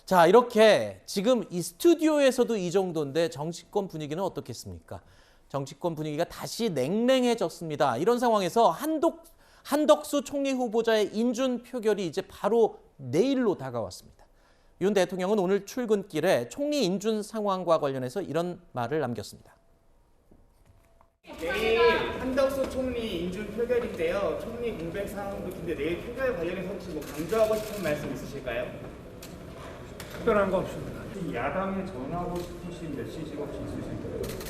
자, 이렇게 지금 이 스튜디오에서도 이 정도인데 정치권 분위기는 어떻겠습니까? 정치권 분위기가 다시 냉랭해졌습니다. 이런 상황에서 한덕수 총리 후보자의 인준 표결이 이제 바로 내일로 다가왔습니다. 윤 대통령은 오늘 출근길에 총리 인준 상황과 관련해서 이런 말을 남겼습니다. 내일 한덕수 총리 인준 표결인데요. 총리 공백 상황도 긴데 내일 표결 관련해서 혹시 뭐 강조하고 싶은 말씀 있으실까요? 특별한 거 없습니다. 야당에 전하고 싶으신 메시지가 혹시 있으실까요?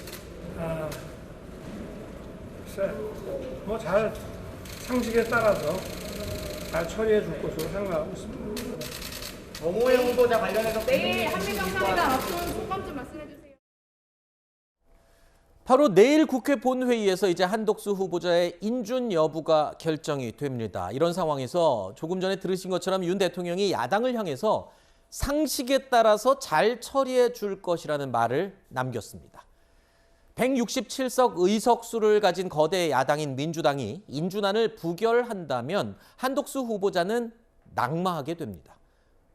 글쎄, 뭐 잘 상식에 따라서 잘 처리해 줄 것으로 생각하고 있습니다. 정호영 후보자 관련해서 내일 한미정상회담 앞둔 소감 좀 말씀해 주세요. 바로 내일 국회 본회의에서 이제 한덕수 후보자의 인준 여부가 결정이 됩니다. 이런 상황에서 조금 전에 들으신 것처럼 윤 대통령이 야당을 향해서 상식에 따라서 잘 처리해 줄 것이라는 말을 남겼습니다. 167석 의석수를 가진 거대 야당인 민주당이 인준안을 부결한다면 한덕수 후보자는 낙마하게 됩니다.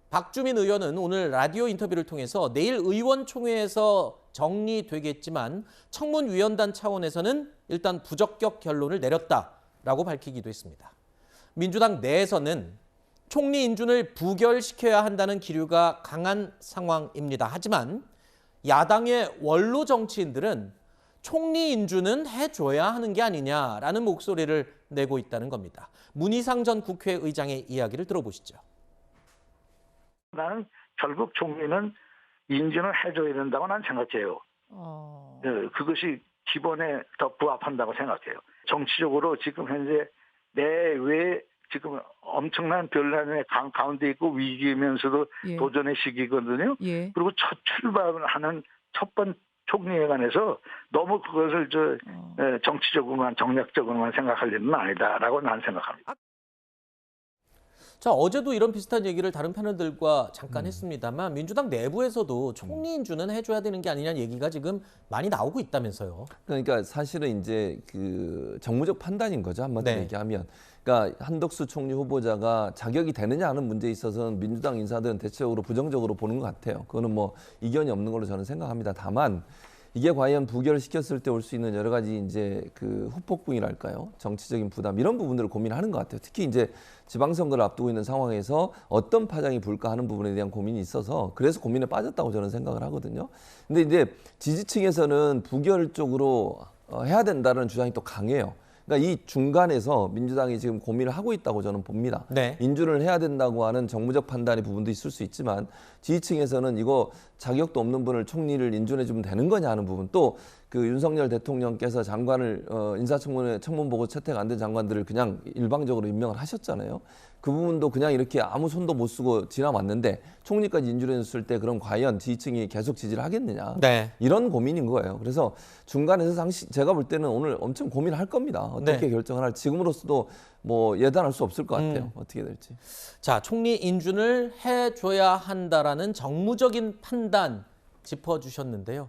박주민 의원은 오늘 라디오 인터뷰를 통해서 내일 의원총회에서 정리되겠지만 청문위원단 차원에서는 일단 부적격 결론을 내렸다라고 밝히기도 했습니다. 민주당 내에서는 총리 인준을 부결시켜야 한다는 기류가 강한 상황입니다. 하지만 야당의 원로 정치인들은 총리 인준은 해줘야 하는 게 아니냐라는 목소리를 내고 있다는 겁니다. 문희상 전 국회의장의 이야기를 들어보시죠. 나는 결국 총리는 인준을 해줘야 된다고 난 생각해요. 그것이 기본에 더 부합한다고 생각해요. 정치적으로 지금 현재 내외에 지금 엄청난 변란의 가운데 있고 위기이면서도 도전의 시기거든요. 그리고 첫 출발을 하는 첫 번 총리에 관해서 너무 그것을 정치적으로만 정략적으로만 생각할 일은 아니다라고 난 생각합니다. 자, 어제도 이런 비슷한 얘기를 다른 패널들과 잠깐 했습니다만 민주당 내부에서도 총리 인준은 해줘야 되는 게 아니냐는 얘기가 지금 많이 나오고 있다면서요. 그러니까 사실은 이제 그 정무적 판단인 거죠. 한마디로 얘기하면. 그러니까 한덕수 총리 후보자가 자격이 되느냐 하는 문제에 있어서는 민주당 인사들은 대체적으로 부정적으로 보는 것 같아요. 그거는 뭐 이견이 없는 걸로 저는 생각합니다. 다만 이게 과연 부결시켰을 때 올 수 있는 여러 가지 이제 그 후폭풍이랄까요? 정치적인 부담 이런 부분들을 고민하는 것 같아요. 특히 이제 지방선거를 앞두고 있는 상황에서 어떤 파장이 불까 하는 부분에 대한 고민이 있어서 그래서 고민에 빠졌다고 저는 생각을 하거든요. 근데 이제 지지층에서는 부결 쪽으로 해야 된다는 주장이 또 강해요. 그러니까 이 중간에서 민주당이 지금 고민을 하고 있다고 저는 봅니다. 인준을 해야 된다고 하는 정무적 판단의 부분도 있을 수 있지만 지지층에서는 이거 자격도 없는 분을 총리를 인준해 주면 되는 거냐 하는 부분 또 그 윤석열 대통령께서 장관을 인사청문회 청문 보고 채택 안 된 장관들을 그냥 일방적으로 임명을 하셨잖아요. 그 부분도 그냥 이렇게 아무 손도 못 쓰고 지나왔는데 총리까지 인준해 줬을 때 그럼 과연 지지층이 계속 지지를 하겠느냐. 이런 고민인 거예요. 그래서 중간에서 제가 볼 때는 오늘 엄청 고민을 할 겁니다. 어떻게 결정을 할지. 지금으로서도 뭐 예단할 수 없을 것 같아요. 어떻게 될지. 자, 총리 인준을 해줘야 한다라는 정무적인 판단 짚어주셨는데요.